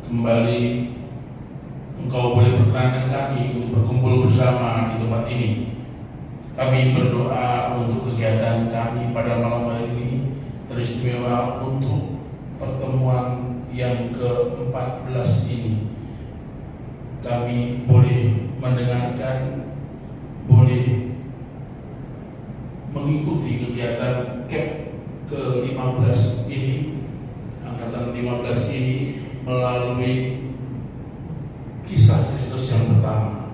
kembali Engkau boleh perkenankan kami untuk berkumpul bersama di tempat ini. Kami berdoa untuk kegiatan kami pada malam hari ini, teristimewa untuk pertemuan yang ke-14 ini. Kami boleh mendengarkan, boleh mengikuti kegiatan CAP ke-15 ini, angkatan 15 ini, melalui kisah Kristus yang pertama.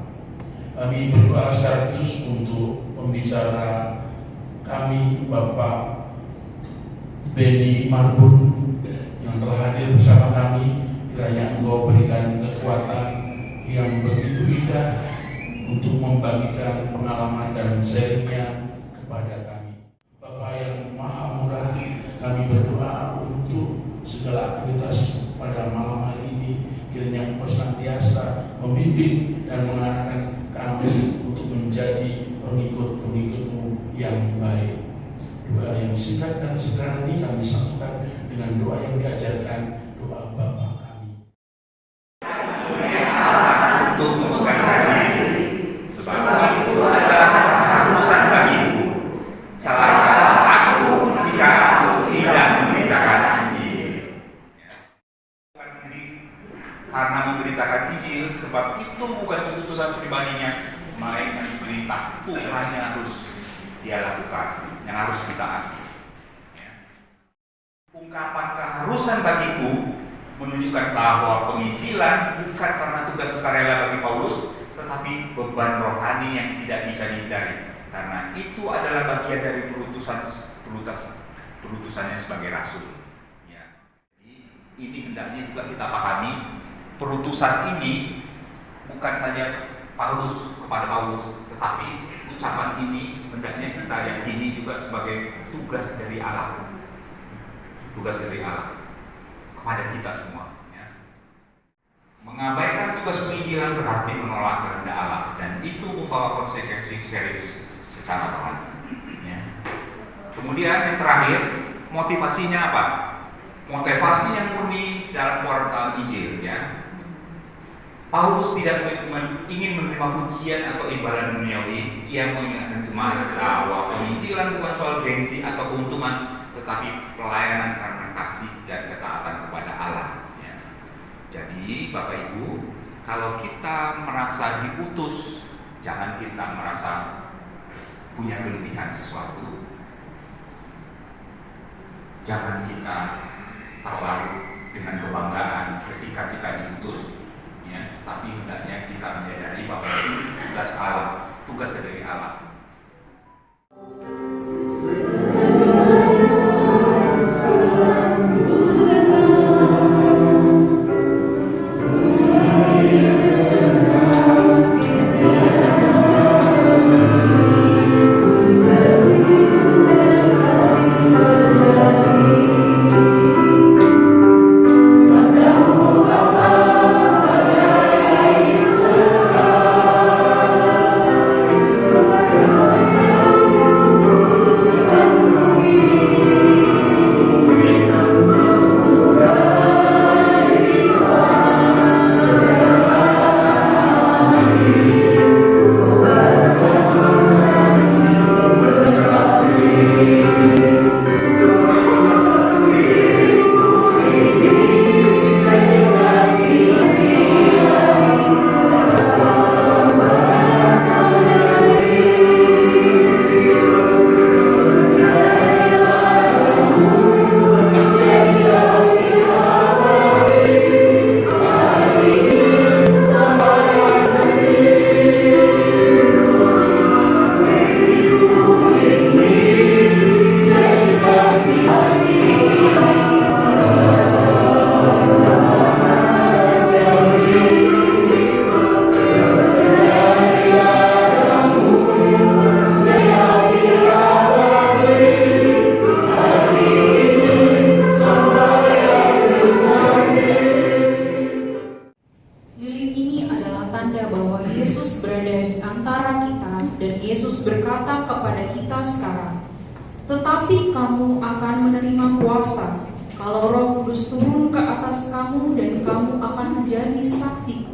Kami berdoa secara khusus untuk pembicara kami, Bapak Beni Marbun, yang telah hadir bersama kami. Kiranya Engkau berikan kekuatan yang begitu indah untuk membagikan pengalaman dan sharingnya kepada kami. Bapa yang Maha Murah, kami berdoa untuk segala aktivitas pada malam hari ini. Kiranya Engkau senantiasa membimbing dan mengarahkan kami untuk menjadi pengikut-pengikut-Mu yang baik. Doa yang singkat dan sederhana ini kami satukan dengan doa yang diajarkan, doa Bapa kami. Untuk memegangkan diri, sebab itu adalah keharusan bagiku. Celaka aku jika aku tidak memberitakan Injil. Diri karena memberitakan Injil, sebab itu bukan keputusan pribadinya, melainkan perintah Tuhan yang harus dia lakukan, yang harus kita arti. Ungkapan keharusan bagiku menunjukkan bahwa penginjilan bukan karena tugas sukarela bagi Paulus, tetapi beban rohani yang tidak bisa dihindari, karena itu adalah bagian dari perutusannya sebagai rasul. Ya. Jadi ini hendaknya juga kita pahami, perutusan ini bukan saja Paulus kepada Paulus, tetapi ucapan ini hendaknya kita yakini juga sebagai tugas dari Allah, kepada kita semua. Ya. Mengabaikan tugas penginjilan berarti menolak kehendak Allah, dan itu membawa konsekuensi serius secara rohani. Ya. Kemudian yang terakhir, motivasinya apa? Motivasi yang murni dalam warta Injil. Ya. Paulus tidak ingin menerima pujian atau imbalan duniawi. Ia mengingatkan jemaat bahwa penginjilan bukan soal gengsi atau keuntungan, tetapi pelayanan karena kasih dan ketaatan kepada Allah. Ya. Jadi Bapak Ibu, kalau kita merasa diutus, jangan kita merasa punya kelebihan sesuatu. Jangan kita terlalu dengan kebanggaan ketika kita diutus, ya. Tapi hendaknya kita menyadari bahwa itu tugas Allah, tugas dari Allah. berkata kepada kita sekarang, tetapi kamu akan menerima kuasa Kalau Roh Kudus turun ke atas kamu dan kamu akan menjadi saksiku.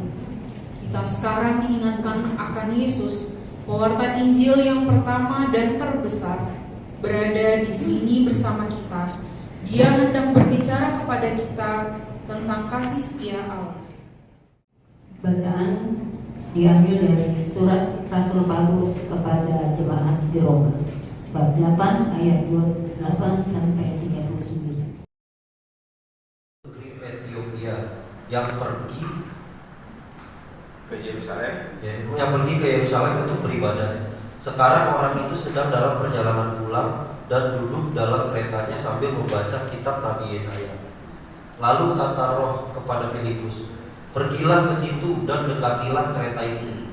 Kita sekarang diingatkan akan Yesus, pewarta Injil yang pertama dan terbesar, berada di sini bersama kita. Dia hendak berbicara kepada kita tentang kasih setia Allah. Bacaan diambil dari surat Rasul Paulus kepada jemaat di Roma, bab 8 ayat 28 sampai 39. Negeri Ethiopia yang pergi Ke Yerusalem. yang pergi ke Yerusalem untuk beribadah. Sekarang orang itu sedang dalam perjalanan pulang dan duduk dalam keretanya sambil membaca kitab Nabi Yesaya. Lalu kata Roh kepada Filipus, "Pergilah ke situ dan dekatilah kereta itu."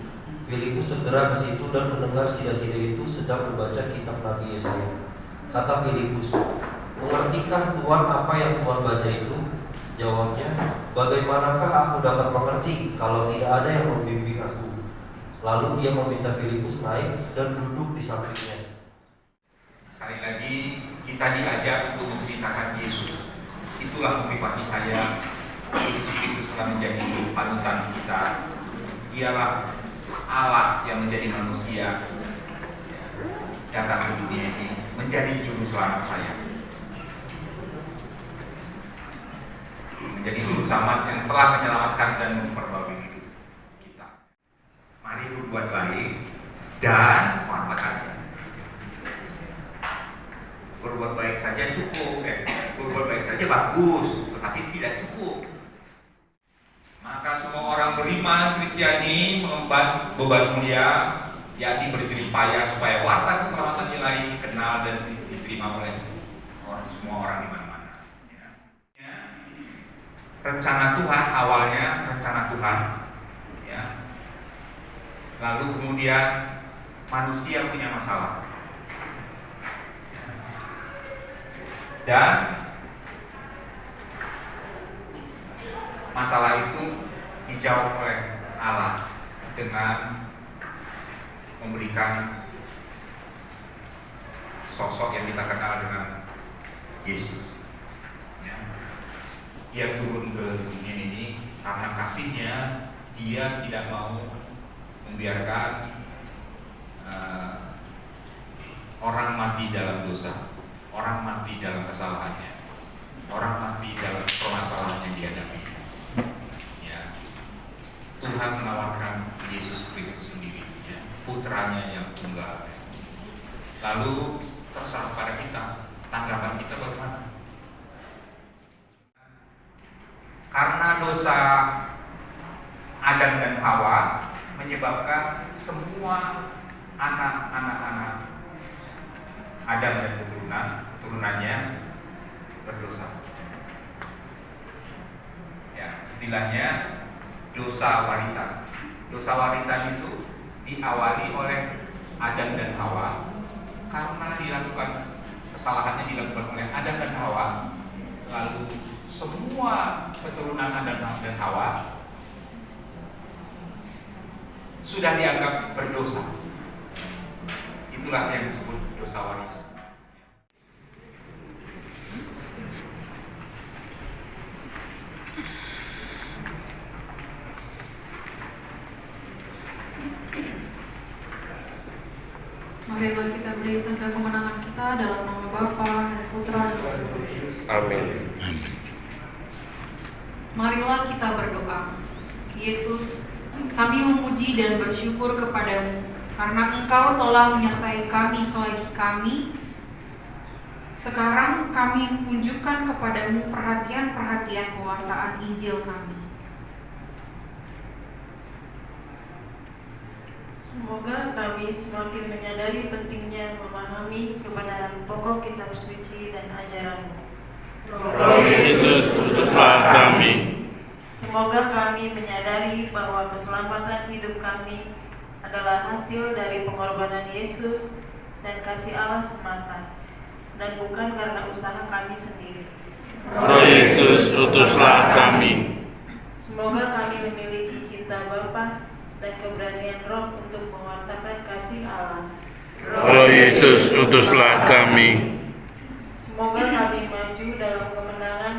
Filipus segera ke situ dan mendengar sida-sida itu sedang membaca kitab Nabi Yesaya. Kata Filipus, "Mengertikah Tuhan apa yang Tuhan baca itu?" Jawabnya, "Bagaimanakah aku dapat mengerti kalau tidak ada yang membimbing aku?" Lalu ia meminta Filipus naik dan duduk di sampingnya. Sekali lagi kita diajak untuk menceritakan Yesus. Itulah motivasi saya. Yesus Kristus telah menjadi panutan kita. Dialah Allah yang menjadi manusia, datang ke dunia ini menjadi juru selamat saya, menjadi juru selamat yang telah menyelamatkan dan memperbarui hidup kita. Mari berbuat baik dan manfaatkan. Berbuat baik saja cukup, berbuat baik saja bagus, tetapi tidak cukup. Maka semua orang beriman Kristiani mengemban beban mulia, yakni berjerih payah supaya warta keselamatan ilahi dikenal dan diterima oleh semua orang di mana-mana. Ya. Rencana Tuhan awalnya rencana Tuhan, ya. Lalu kemudian manusia punya masalah. Dan masalah itu dijawab oleh Allah dengan memberikan sosok yang kita kenal dengan Yesus. Ya. Dia turun ke dunia ini karena kasihnya. Dia tidak mau membiarkan orang mati dalam dosa, orang mati dalam kesalahannya, orang mati dalam permasalahan yang dihadapi. Ya. Tuhan menawarkan Yesus Kristus sendiri, ya, putranya yang tunggal. Lalu terserah pada kita, tanggapan kita bagaimana? Karena dosa Adam dan Hawa menyebabkan semua anak-anak Adam dan keturunannya berdosa. Ya, istilahnya dosa warisan. Dosa warisan itu diawali oleh Adam dan Hawa karena kesalahannya dilakukan oleh Adam dan Hawa. Lalu semua keturunan Adam dan Hawa sudah dianggap berdosa. Itulah yang disebut dosa waris. Marilah kita beri tanda kemenangan kita dalam nama Bapa dan Putra dan Roh Kudus. Amin. Marilah kita berdoa. Yesus, kami memuji dan bersyukur kepadamu karena Engkau telah menyertai kami selagi kami. Sekarang kami tunjukkan kepadamu perhatian-perhatian pewartaan Injil kami. Semoga kami semakin menyadari pentingnya memahami kebenaran pokok kitab suci dan ajaran-Mu. Roh Yesus, utuslah kami. Semoga kami menyadari bahwa keselamatan hidup kami adalah hasil dari pengorbanan Yesus dan kasih Allah semata, dan bukan karena usaha kami sendiri. Roh Yesus, utuslah kami. Semoga kami memiliki cinta Bapa dan keberanian Roh untuk mewartakan kasih Allah. Roh Yesus, utuslah kami. Semoga kami maju dalam kemenangan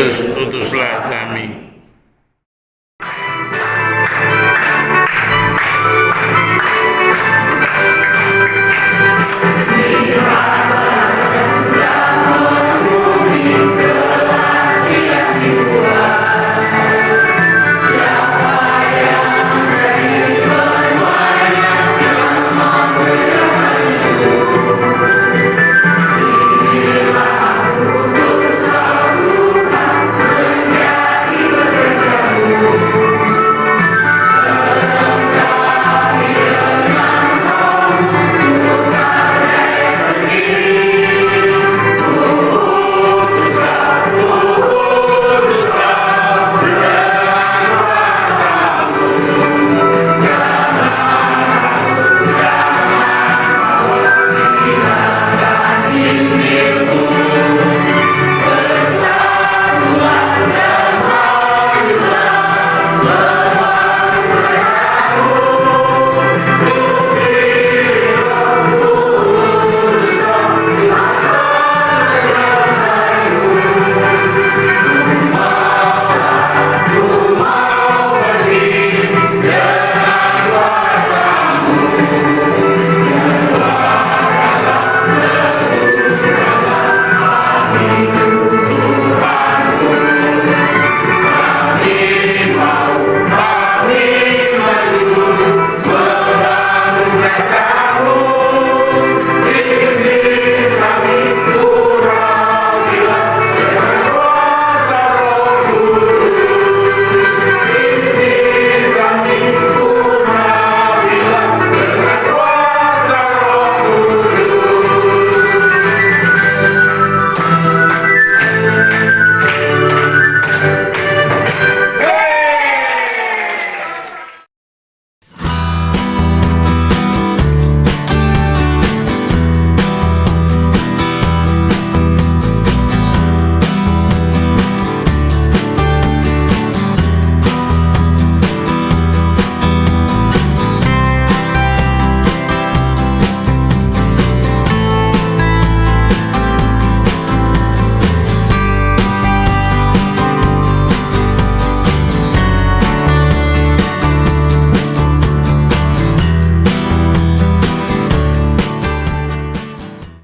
Yesus